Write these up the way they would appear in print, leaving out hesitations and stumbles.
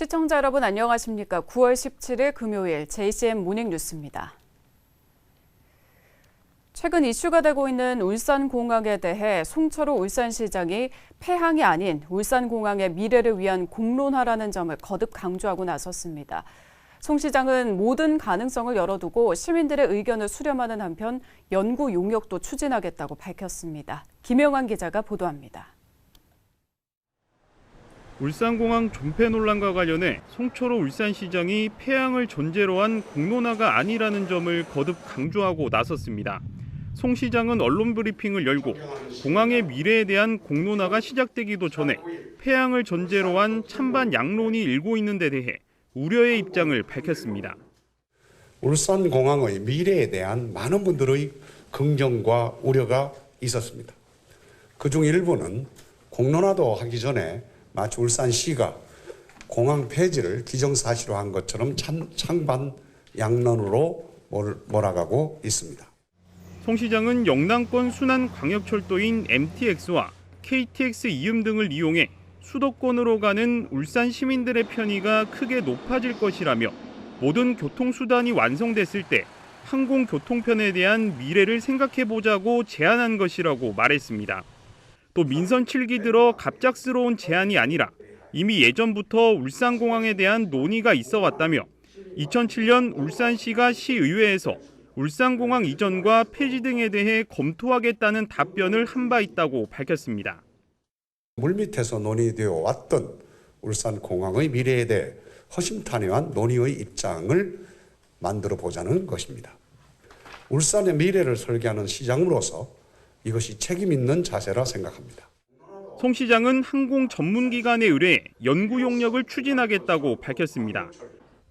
시청자 여러분 안녕하십니까? 9월 17일 금요일 JCM 모닝뉴스입니다. 최근 이슈가 되고 있는 울산공항에 대해 송철호 울산시장이 폐항이 아닌 울산공항의 미래를 위한 공론화라는 점을 거듭 강조하고 나섰습니다. 송 시장은 모든 가능성을 열어두고 시민들의 의견을 수렴하는 한편 연구 용역도 추진하겠다고 밝혔습니다. 김영환 기자가 보도합니다. 울산공항 존폐 논란과 관련해 송철호 울산시장이 폐항을 전제로 한 공론화가 아니라는 점을 거듭 강조하고 나섰습니다. 송 시장은 언론 브리핑을 열고 공항의 미래에 대한 공론화가 시작되기도 전에 폐항을 전제로 한 찬반 양론이 일고 있는 데 대해 우려의 입장을 밝혔습니다. 울산공항의 미래에 대한 많은 분들의 긍정과 우려가 있었습니다. 그중 일부는 공론화도 하기 전에 마치 울산시가 공항 폐지를 기정사실화 한 것처럼 찬반 양론으로 몰아가고 있습니다. 송 시장은 영남권 순환광역철도인 MTX와 KTX 이음 등을 이용해 수도권으로 가는 울산 시민들의 편의가 크게 높아질 것이라며 모든 교통수단이 완성됐을 때 항공교통편에 대한 미래를 생각해보자고 제안한 것이라고 말했습니다. 또 민선 7기 들어 갑작스러운 제안이 아니라 이미 예전부터 울산공항에 대한 논의가 있어 왔다며 2007년 울산시가 시의회에서 울산공항 이전과 폐지 등에 대해 검토하겠다는 답변을 한 바 있다고 밝혔습니다. 물밑에서 논의되어 왔던 울산공항의 미래에 대해 허심탄회한 논의의 입장을 만들어 보자는 것입니다. 울산의 미래를 설계하는 시장으로서 이것이 책임 있는 자세라 생각합니다. 송 시장은 항공 전문기관에 의뢰해 연구 용역을 추진하겠다고 밝혔습니다.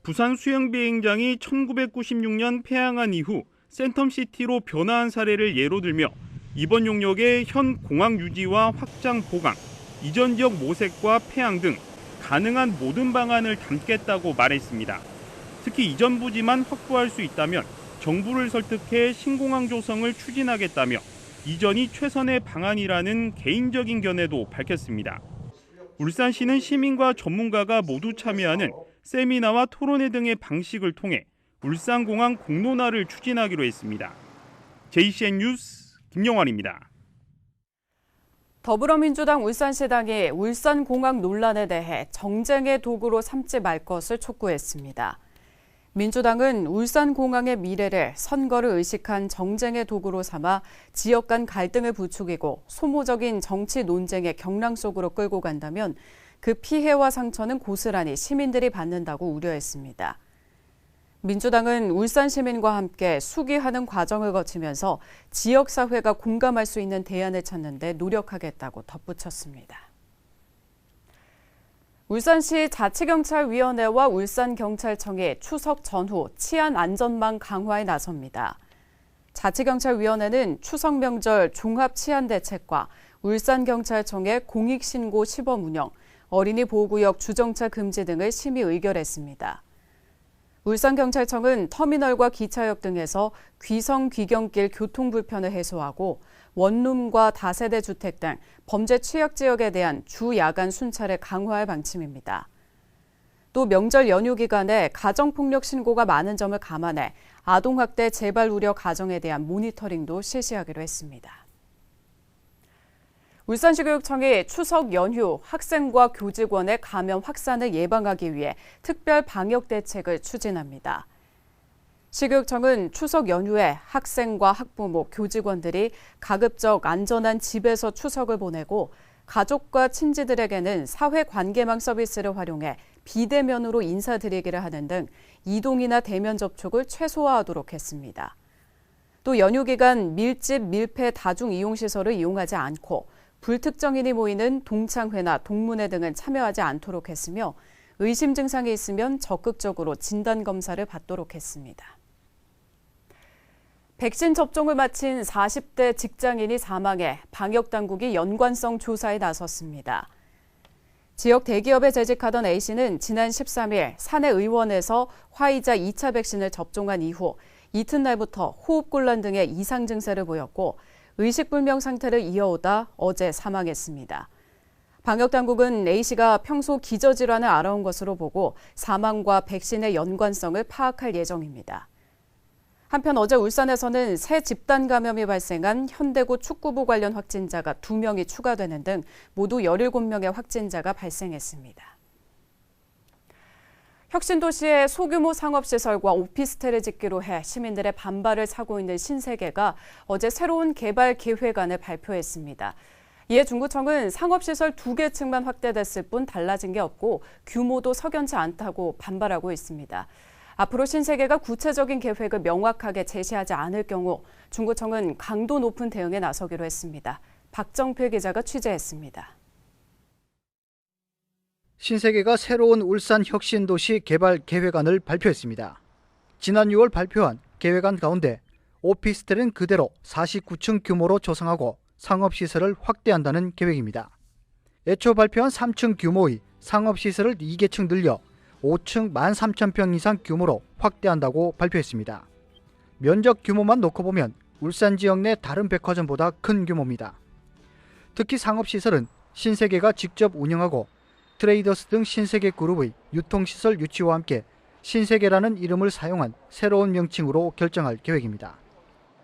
부산 수영비행장이 1996년 폐항한 이후 센텀시티로 변화한 사례를 예로 들며 이번 용역에 현 공항 유지와 확장 보강, 이전 지역 모색과 폐항 등 가능한 모든 방안을 담겠다고 말했습니다. 특히 이전 부지만 확보할 수 있다면 정부를 설득해 신공항 조성을 추진하겠다며 이전이 최선의 방안이라는 개인적인 견해도 밝혔습니다. 울산시는 시민과 전문가가 모두 참여하는 세미나와 토론회 등의 방식을 통해 울산공항 공론화를 추진하기로 했습니다. JCN 뉴스 김영환입니다. 더불어민주당 울산시당이 울산공항 논란에 대해 정쟁의 도구로 삼지 말 것을 촉구했습니다. 민주당은 울산공항의 미래를 선거를 의식한 정쟁의 도구로 삼아 지역 간 갈등을 부추기고 소모적인 정치 논쟁의 경랑 속으로 끌고 간다면 그 피해와 상처는 고스란히 시민들이 받는다고 우려했습니다. 민주당은 울산 시민과 함께 수기하는 과정을 거치면서 지역사회가 공감할 수 있는 대안을 찾는 데 노력하겠다고 덧붙였습니다. 울산시 자치경찰위원회와 울산경찰청이 추석 전후 치안안전망 강화에 나섭니다. 자치경찰위원회는 추석 명절 종합치안대책과 울산경찰청의 공익신고 시범 운영, 어린이 보호구역 주정차 금지 등을 심의 의결했습니다. 울산경찰청은 터미널과 기차역 등에서 귀성 귀경길 교통불편을 해소하고 원룸과 다세대 주택 등 범죄 취약 지역에 대한 주 야간 순찰을 강화할 방침입니다. 또 명절 연휴 기간에 가정폭력 신고가 많은 점을 감안해 아동학대 재발 우려 가정에 대한 모니터링도 실시하기로 했습니다. 울산시 교육청이 추석 연휴 학생과 교직원의 감염 확산을 예방하기 위해 특별 방역 대책을 추진합니다. 시교육청은 추석 연휴에 학생과 학부모, 교직원들이 가급적 안전한 집에서 추석을 보내고 가족과 친지들에게는 사회관계망 서비스를 활용해 비대면으로 인사드리기를 하는 등 이동이나 대면 접촉을 최소화하도록 했습니다. 또 연휴 기간 밀집, 밀폐 다중이용시설을 이용하지 않고 불특정인이 모이는 동창회나 동문회 등은 참여하지 않도록 했으며 의심 증상이 있으면 적극적으로 진단검사를 받도록 했습니다. 백신 접종을 마친 40대 직장인이 사망해 방역당국이 연관성 조사에 나섰습니다. 지역 대기업에 재직하던 A씨는 지난 13일 사내의원에서 화이자 2차 백신을 접종한 이후 이튿날부터 호흡곤란 등의 이상 증세를 보였고 의식불명 상태를 이어오다 어제 사망했습니다. 방역당국은 A씨가 평소 기저질환을 알아온 것으로 보고 사망과 백신의 연관성을 파악할 예정입니다. 한편 어제 울산에서는 새 집단 감염이 발생한 현대구 축구부 관련 확진자가 2명이 추가되는 등 모두 17명의 확진자가 발생했습니다. 혁신도시에 소규모 상업시설과 오피스텔을 짓기로 해 시민들의 반발을 사고 있는 신세계가 어제 새로운 개발 계획안을 발표했습니다. 이에 중구청은 상업시설 2개 층만 확대됐을 뿐 달라진 게 없고 규모도 석연치 않다고 반발하고 있습니다. 앞으로 신세계가 구체적인 계획을 명확하게 제시하지 않을 경우 중구청은 강도 높은 대응에 나서기로 했습니다. 박정필 기자가 취재했습니다. 신세계가 새로운 울산 혁신도시 개발 계획안을 발표했습니다. 지난 6월 발표한 계획안 가운데 오피스텔은 그대로 49층 규모로 조성하고 상업시설을 확대한다는 계획입니다. 애초 발표한 3층 규모의 상업시설을 2개층 늘려 5층 13,000평 이상 규모로 확대한다고 발표했습니다. 면적 규모만 놓고 보면 울산 지역 내 다른 백화점보다 큰 규모입니다. 특히 상업시설은 신세계가 직접 운영하고 트레이더스 등 신세계 그룹의 유통시설 유치와 함께 신세계라는 이름을 사용한 새로운 명칭으로 결정할 계획입니다.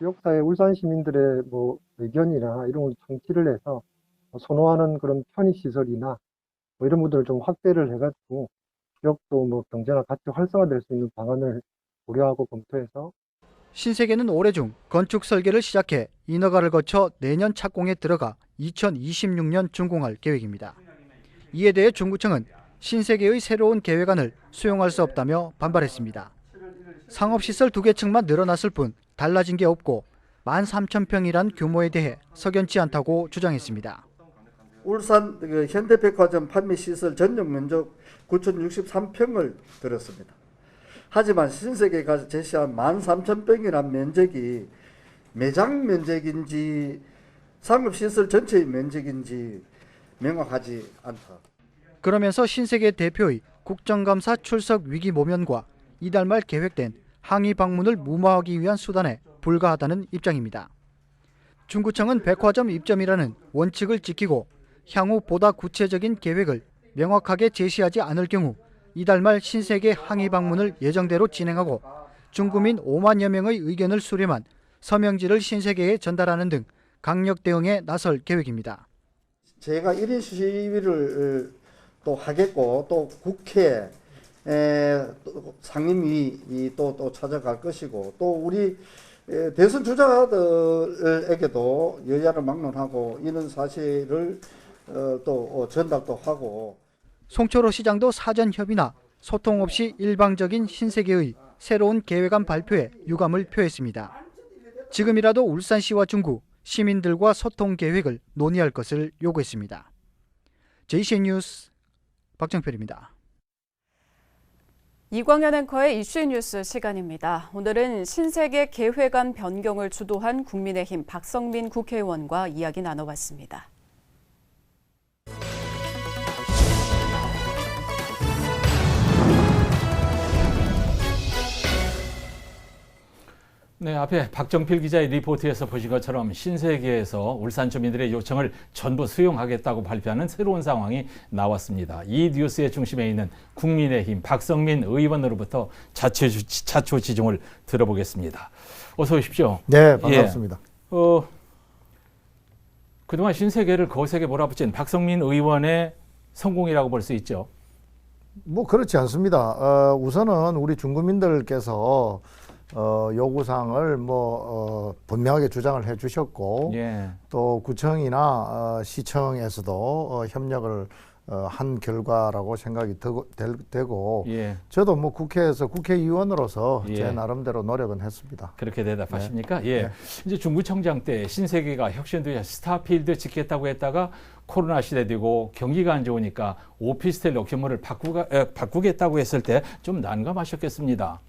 지역사회 울산 시민들의 의견이나 이런 걸 청취를 해서 선호하는 그런 편의시설이나 이런 부분을 좀 확대를 해가지고 지역도 경제나 같이 활성화될 수 있는 방안을 고려하고 검토해서 신세계는 올해 중 건축 설계를 시작해 인허가를 거쳐 내년 착공에 들어가 2026년 준공할 계획입니다. 이에 대해 중구청은 신세계의 새로운 계획안을 수용할 수 없다며 반발했습니다. 상업시설 2개 층만 늘어났을 뿐 달라진 게 없고 13,000평이란 규모에 대해 석연치 않다고 주장했습니다. 울산 현대백화점 판매시설 전용 면적 9,063평을 들었습니다. 하지만 신세계가 제시한 13,000평이란 면적이 매장 면적인지 상업시설 전체의 면적인지 명확하지 않다. 그러면서 신세계 대표의 국정감사 출석 위기 모면과 이달 말 계획된 항의 방문을 무마하기 위한 수단에 불과하다는 입장입니다. 중구청은 백화점 입점이라는 원칙을 지키고 향후 보다 구체적인 계획을 명확하게 제시하지 않을 경우 이달 말 신세계 항의 방문을 예정대로 진행하고 중구민 5만여 명의 의견을 수렴한 서명지를 신세계에 전달하는 등 강력 대응에 나설 계획입니다. 제가 1인 시위를 또 하겠고 또 국회 상임위 또 찾아갈 것이고 또 우리 대선 주자들에게도 여야를 막론하고 이런 사실을 또 전달도 하고. 송철호 시장도 사전 협의나 소통 없이 일방적인 신세계의 새로운 계획안 발표에 유감을 표했습니다. 지금이라도 울산시와 중구, 시민들과 소통 계획을 논의할 것을 요구했습니다. JCN 뉴스 박정필입니다. 이광현 앵커의 이슈 뉴스 시간입니다. 오늘은 신세계 계획안 변경을 주도한 국민의힘 박성민 국회의원과 이야기 나눠봤습니다. 네, 앞에 박정필 기자의 리포트에서 보신 것처럼 신세계에서 울산 주민들의 요청을 전부 수용하겠다고 발표하는 새로운 상황이 나왔습니다. 이 뉴스의 중심에 있는 국민의힘 박성민 의원으로부터 자초지종을 들어보겠습니다. 어서 오십시오. 네, 반갑습니다. 그동안 신세계를 거세게 몰아붙인 박성민 의원의 성공이라고 볼 수 있죠. 그렇지 않습니다. 우선은 우리 중구민들께서 요구사항을 분명하게 주장을 해주셨고, 예. 또 구청이나 시청에서도 협력을 한 결과라고 생각이 되고, 예. 저도 국회에서 국회의원으로서 예. 제 나름대로 노력은 했습니다. 그렇게 대답하십니까? 네. 예. 네. 이제 중구청장 때 신세계가 혁신도시 스타필드 짓겠다고 했다가 코로나 시대 되고 경기가 안 좋으니까 오피스텔로 규모를 바꾸겠다고 했을 때 좀 난감하셨겠습니다.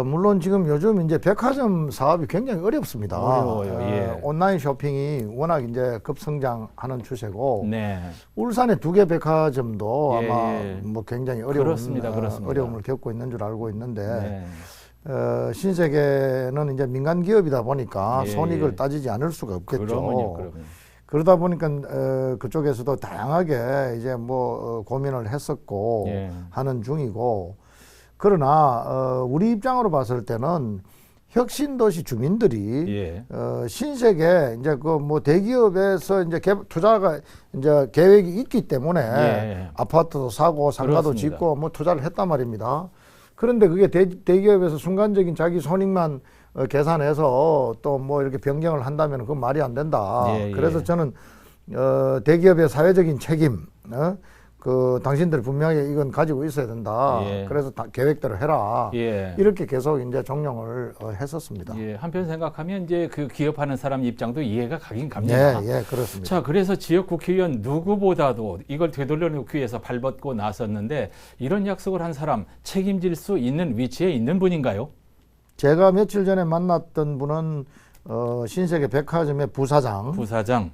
물론 지금 요즘 이제 백화점 사업이 굉장히 어렵습니다. 어려워요. 예. 온라인 쇼핑이 워낙 이제 급성장하는 추세고, 네. 울산의 2개 백화점도 예. 아마 굉장히 그렇습니다. 어려움을 겪고 있는 줄 알고 있는데, 네. 신세계는 이제 민간 기업이다 보니까 예. 손익을 따지지 않을 수가 없겠죠. 그럼요. 그러다 보니까 그쪽에서도 다양하게 이제 뭐 고민을 했었고 예. 하는 중이고, 그러나 우리 입장으로 봤을 때는 혁신도시 주민들이 예. 신세계 이제 그 뭐 대기업에서 이제 투자가 이제 계획이 있기 때문에 예. 아파트도 사고 상가도 그렇습니다. 짓고 뭐 투자를 했단 말입니다. 그런데 그게 대기업에서 순간적인 자기 손익만 계산해서 또 뭐 이렇게 변경을 한다면 그건 말이 안 된다. 예, 예. 그래서 저는 대기업의 사회적인 책임, 그 당신들 분명히 이건 가지고 있어야 된다. 예. 그래서 계획대로 해라. 예. 이렇게 계속 이제 종용을 했었습니다. 예, 한편 생각하면 이제 그 기업하는 사람 입장도 이해가 가긴 갑니다. 예, 그렇습니다. 자, 그래서 지역 국회의원 누구보다도 이걸 되돌려놓기 위해서 발벗고 나섰는데 이런 약속을 한 사람 책임질 수 있는 위치에 있는 분인가요? 제가 며칠 전에 만났던 분은 신세계 백화점의 부사장,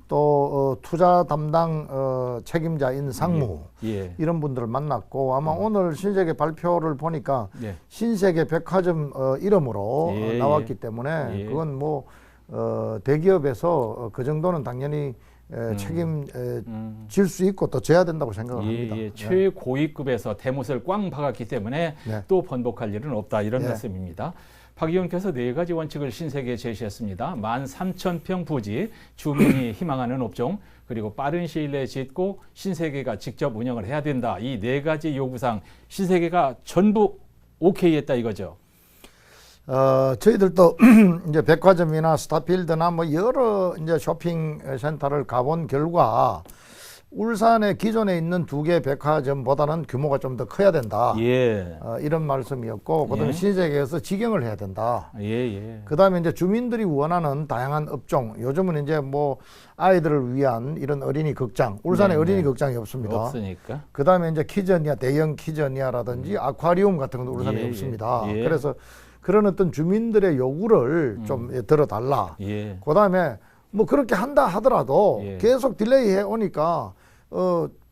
또 투자 담당 책임자인 상무, 예. 이런 분들을 만났고, 아마 오늘 신세계 발표를 보니까 예. 신세계 백화점 이름으로 예, 나왔기 때문에 예. 그건 뭐 대기업에서 그 정도는 당연히 책임질 수 있고 또 져야 된다고 생각을 합니다. 예. 최고위급에서 대못을 꽝 박았기 때문에 네. 또 번복할 일은 없다, 이런 예. 말씀입니다. 박 의원께서 4가지 원칙을 신세계에 제시했습니다. 13,000평 부지, 주민이 희망하는 업종, 그리고 빠른 시일 내에 짓고 신세계가 직접 운영을 해야 된다. 이 4가지 요구사항 신세계가 전부 오케이 했다 이거죠. 저희들도 이제 백화점이나 스타필드나 뭐 여러 이제 쇼핑 센터를 가본 결과 울산에 기존에 있는 2개 백화점보다는 규모가 좀 더 커야 된다. 예. 이런 말씀이었고, 그다음에 예. 신세계에서 직영을 해야 된다. 예. 그다음에 이제 주민들이 원하는 다양한 업종, 요즘은 이제 뭐 아이들을 위한 이런 어린이 극장, 울산에 네, 어린이 네. 극장이 없습니다. 없으니까. 그다음에 이제 키즈니아, 대형 키즈니아라든지 아쿠아리움 같은 것도 울산에 예, 없습니다. 예. 그래서 그런 어떤 주민들의 요구를 좀 들어달라. 예. 그다음에 뭐 그렇게 한다 하더라도 예. 계속 딜레이 해 오니까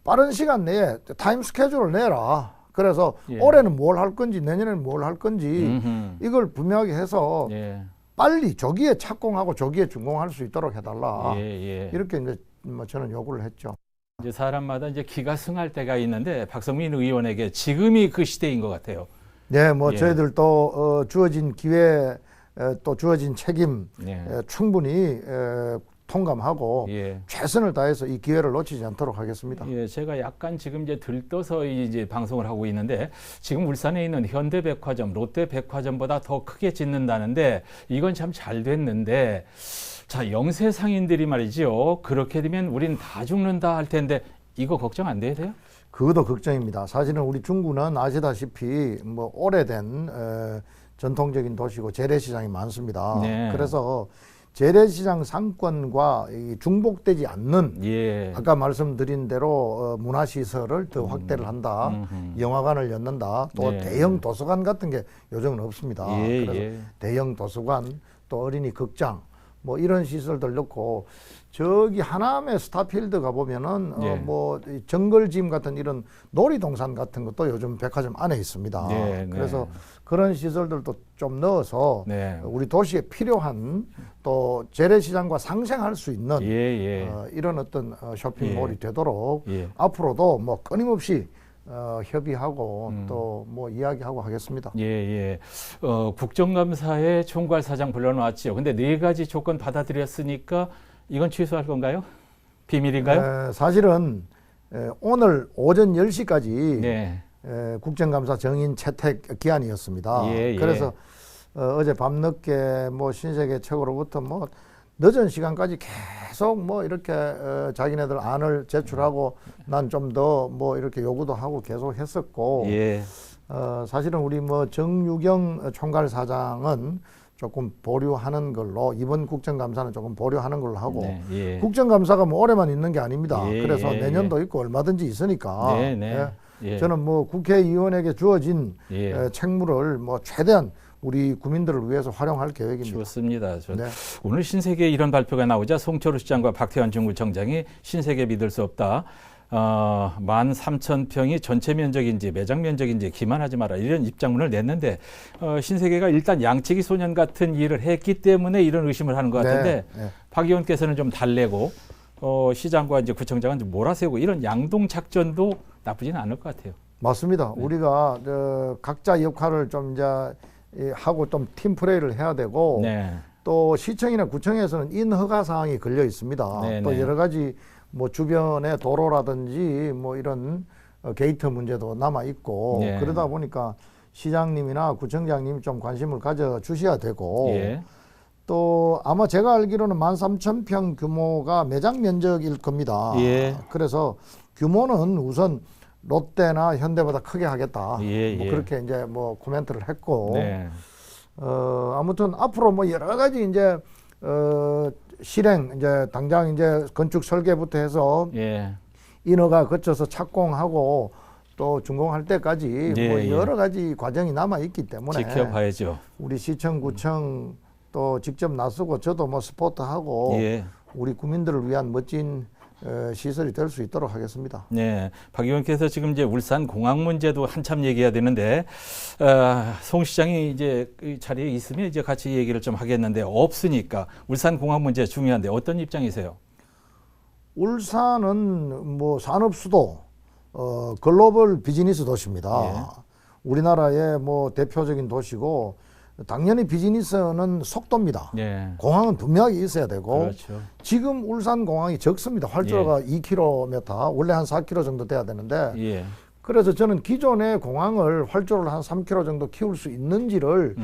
빠른 시간 내에 타임 스케줄을 내라. 그래서 예. 올해는 뭘 할 건지 내년에는 뭘 할 건지 음흠. 이걸 분명하게 해서 예. 빨리 조기에 착공하고 조기에 준공할 수 있도록 해달라. 예. 이렇게 이제 뭐 저는 요구를 했죠. 이제 사람마다 이제 기가 승할 때가 있는데 박성민 의원에게 지금이 그 시대인 것 같아요. 네, 뭐 예. 저희들도 주어진 기회 또 주어진 책임 예. 충분히 통감하고 예. 최선을 다해서 이 기회를 놓치지 않도록 하겠습니다. 예, 제가 약간 지금 이제 들떠서 이제 방송을 하고 있는데 지금 울산에 있는 현대백화점, 롯데백화점보다 더 크게 짓는다는데 이건 참 잘 됐는데 자, 영세 상인들이 말이죠. 그렇게 되면 우린 다 죽는다 할 텐데 이거 걱정 안 돼야 돼요? 그것도 걱정입니다. 사실은 우리 중구는 아시다시피 뭐 오래된 전통적인 도시고 재래시장이 많습니다. 네. 그래서 재래시장 상권과 이 중복되지 않는 예. 아까 말씀드린 대로 문화시설을 더 확대를 한다. 영화관을 연는다. 또 네. 대형 도서관 같은 게 요즘은 없습니다. 예, 그래서 예. 대형 도서관 또 어린이 극장 뭐 이런 시설들 넣고 저기 하남의 스타필드 가보면은 예. 뭐 정글짐 같은 이런 놀이동산 같은 것도 요즘 백화점 안에 있습니다. 네, 그래서 네. 그런 시설들도 좀 넣어서 네. 우리 도시에 필요한 또 재래시장과 상생할 수 있는 예. 이런 어떤 쇼핑몰이 되도록 예. 앞으로도 뭐 끊임없이 협의하고 또 뭐 이야기하고 하겠습니다. 예. 국정감사에 총괄사장 불러놨지요. 근데 4가지 조건 받아들였으니까 이건 취소할 건가요? 비밀인가요? 사실은 오늘 오전 10시까지 네. 국정감사 정인 채택 기한이었습니다. 예. 그래서 어제 밤늦게 뭐 신세계 측으로부터 뭐 늦은 시간까지 계속 뭐 이렇게 자기네들 안을 제출하고 난 좀 더 뭐 이렇게 요구도 하고 계속 했었고 예. 사실은 우리 뭐 정유경 총괄사장은 조금 보류하는 걸로 이번 국정감사는 조금 보류하는 걸로 하고 네, 예. 국정감사가 뭐 올해만 있는 게 아닙니다. 예, 그래서 예, 내년도 있고 얼마든지 있으니까 예. 저는 뭐 국회의원에게 주어진 예. 책무를 뭐 최대한 우리 국민들을 위해서 활용할 계획입니다. 좋습니다. 네. 오늘 신세계 이런 발표가 나오자 송철우 시장과 박태환 중구청장이 신세계 믿을 수 없다. 13,000평이 전체 면적인지 매장 면적인지 기만하지 마라 이런 입장문을 냈는데 신세계가 일단 양치기 소년 같은 일을 했기 때문에 이런 의심을 하는 것 같은데 네. 박 의원께서는 좀 달래고 시장과 이제 구청장은 좀 몰아세우고 이런 양동 작전도 나쁘지는 않을 것 같아요. 맞습니다. 우리가 각자 역할을 좀 이제 하고 좀 팀 플레이를 해야 되고 네. 또 시청이나 구청에서는 인허가 사항이 걸려 있습니다. 네, 또 네. 여러 가지 뭐 주변의 도로라든지 뭐 이런 게이트 문제도 남아 있고 네. 그러다 보니까 시장님이나 구청장님이 좀 관심을 가져 주셔야 되고 예. 또 아마 제가 알기로는 13,000평 규모가 매장 면적일 겁니다. 예. 그래서 규모는 우선 롯데나 현대보다 크게 하겠다. 예, 뭐 예. 그렇게 이제 뭐 코멘트를 했고 네. 아무튼 앞으로 뭐 여러 가지 이제 실행 이제 당장 이제 건축 설계부터 해서 예. 인허가 거쳐서 착공하고 또 준공할 때까지 예, 뭐 예. 여러 가지 과정이 남아 있기 때문에 지켜봐야죠. 우리 시청 구청 또 직접 나서고 저도 뭐 스포트하고 예. 우리 국민들을 위한 멋진 시설이 될 수 있도록 하겠습니다. 네, 박 의원께서 지금 이제 울산 공항 문제도 한참 얘기해야 되는데 송 시장이 이제 이 자리에 있으면 이제 같이 얘기를 좀 하겠는데 없으니까 울산 공항 문제 중요한데 어떤 입장이세요? 울산은 뭐 산업 수도, 글로벌 비즈니스 도시입니다. 예. 우리나라의 뭐 대표적인 도시고 당연히 비즈니스는 속도입니다. 네, 공항은 분명하게 있어야 되고 그렇죠. 지금 울산 공항이 적습니다. 활주로가 2km, 원래 한 4km 정도 돼야 되는데 예, 그래서 저는 기존의 공항을 활주로를 한 3km 정도 키울 수 있는지를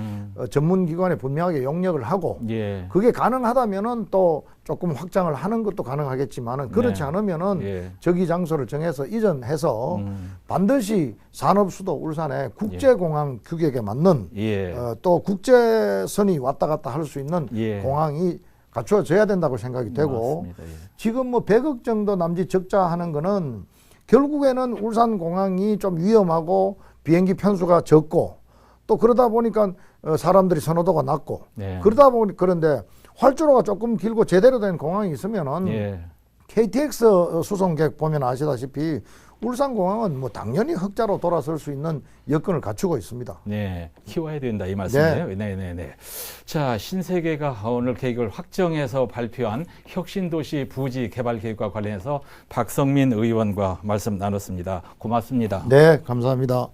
전문기관에 분명하게 용역을 하고 예, 그게 가능하다면은 또 조금 확장을 하는 것도 가능하겠지만은 그렇지 네. 않으면은 예. 저기 장소를 정해서 이전해서 반드시 산업수도 울산에 국제공항 규격에 맞는 예, 또 국제선이 왔다 갔다 할 수 있는 예. 공항이 갖추어져야 된다고 생각이 되고 맞습니다. 예. 지금 뭐 100억 정도 남짓 적자하는 거는 결국에는 울산 공항이 좀 위험하고 비행기 편수가 적고 또 그러다 보니까 사람들이 선호도가 낮고 네. 그러다 보니 그런데 활주로가 조금 길고 제대로 된 공항이 있으면은 예. KTX 수송객 보면 아시다시피 울산 공항은 뭐 당연히 흑자로 돌아설 수 있는 여건을 갖추고 있습니다. 네, 키워야 된다 이 말씀이에요. 네. 자, 신세계가 오늘 계획을 확정해서 발표한 혁신도시 부지 개발 계획과 관련해서 박성민 의원과 말씀 나눴습니다. 고맙습니다. 네, 감사합니다.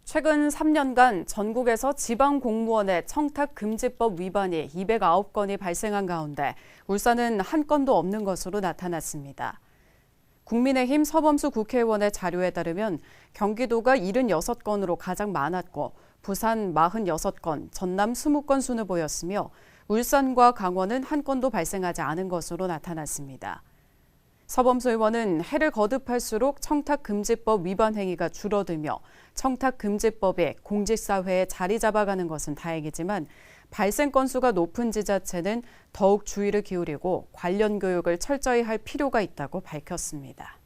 최근 3년간 전국에서 지방 공무원의 청탁금지법 위반이 209건이 발생한 가운데 울산은 한 건도 없는 것으로 나타났습니다. 국민의힘 서범수 국회의원의 자료에 따르면 경기도가 76건으로 가장 많았고 부산 46건, 전남 20건 순을 보였으며 울산과 강원은 한 건도 발생하지 않은 것으로 나타났습니다. 서범수 의원은 해를 거듭할수록 청탁금지법 위반 행위가 줄어들며 청탁금지법이 공직사회에 자리 잡아가는 것은 다행이지만 발생 건수가 높은 지자체는 더욱 주의를 기울이고 관련 교육을 철저히 할 필요가 있다고 밝혔습니다.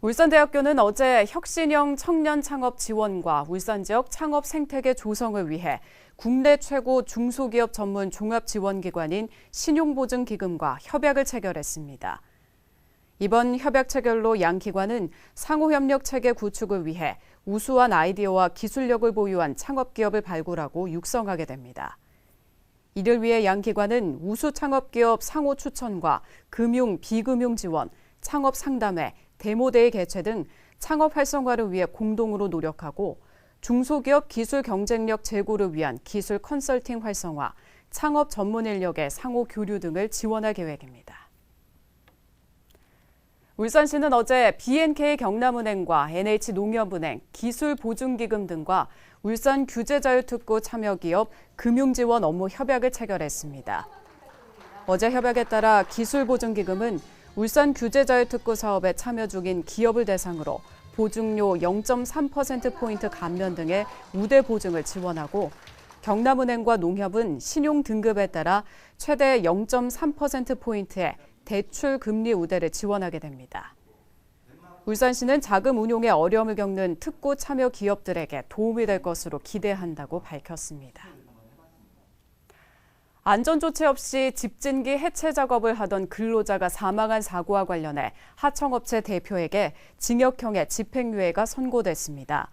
울산대학교는 어제 혁신형 청년 창업 지원과 울산 지역 창업 생태계 조성을 위해 국내 최고 중소기업 전문 종합지원기관인 신용보증기금과 협약을 체결했습니다. 이번 협약 체결로 양 기관은 상호협력 체계 구축을 위해 우수한 아이디어와 기술력을 보유한 창업기업을 발굴하고 육성하게 됩니다. 이를 위해 양 기관은 우수 창업기업 상호 추천과 금융, 비금융 지원, 창업 상담회, 데모데이 개최 등 창업 활성화를 위해 공동으로 노력하고 중소기업 기술 경쟁력 제고를 위한 기술 컨설팅 활성화, 창업 전문 인력의 상호 교류 등을 지원할 계획입니다. 울산시는 어제 BNK 경남은행과 NH농협은행, 기술보증기금 등과 울산 규제자유특구 참여기업 금융지원 업무 협약을 체결했습니다. 어제 협약에 따라 기술보증기금은 울산 규제자유특구 사업에 참여 중인 기업을 대상으로 보증료 0.3%포인트 감면 등의 우대 보증을 지원하고 경남은행과 농협은 신용 등급에 따라 최대 0.3%포인트의 대출 금리 우대를 지원하게 됩니다. 울산시는 자금 운용에 어려움을 겪는 특구 참여 기업들에게 도움이 될 것으로 기대한다고 밝혔습니다. 안전조치 없이 집진기 해체 작업을 하던 근로자가 사망한 사고와 관련해 하청업체 대표에게 징역형의 집행유예가 선고됐습니다.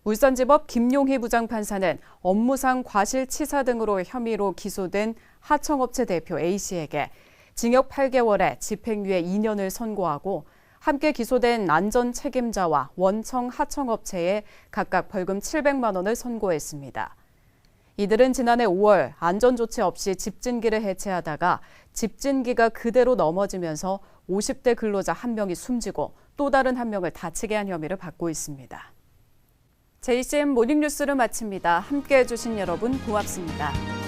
울산지법 김용희 부장판사는 업무상 과실치사 등으로 혐의로 기소된 하청업체 대표 A씨에게 징역 8개월에 집행유예 2년을 선고하고 함께 기소된 안전 책임자와 원청 하청업체에 각각 벌금 700만 원을 선고했습니다. 이들은 지난해 5월 안전조치 없이 집진기를 해체하다가 집진기가 그대로 넘어지면서 50대 근로자 1명이 숨지고 또 다른 1명을 다치게 한 혐의를 받고 있습니다. JCM 모닝뉴스를 마칩니다. 함께해 주신 여러분 고맙습니다.